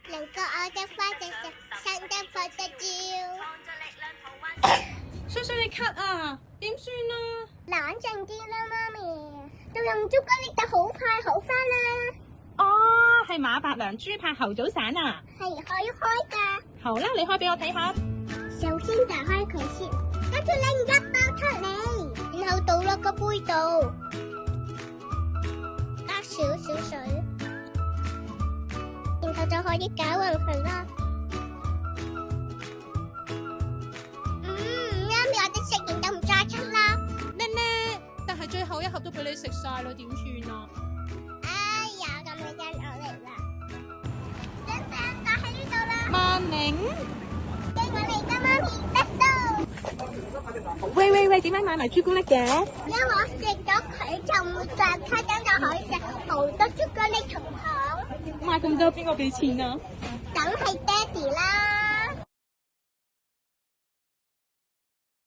能夠愛得花就食，生得快就照。衰衰你咳啊，點算啊？冷靜啲啦，媽咪，都用朱古力就好快好返啦。哦，係馬伯娘豬柏猴早散啊？係可以開㗎。好啦，你開俾我睇下。首先打開佢先，跟住拎一包出嚟，然後倒落個杯度，加少少水，然後就可以攪勻佢啦。啱有啲食完就唔再出啦。咩？但係最後一盒都俾你食晒啦，點算啊？哎呀，咁你跟我嚟啦，等等打喺呢度啦。萬寧，跟我嚟㗎，媽咪，得到。喂，點解買埋朱古力嘅？因為我食咗佢就唔會再卡，咁就可以食好多朱古力同糖。買咁多邊個俾錢啊？梗係爹哋啦。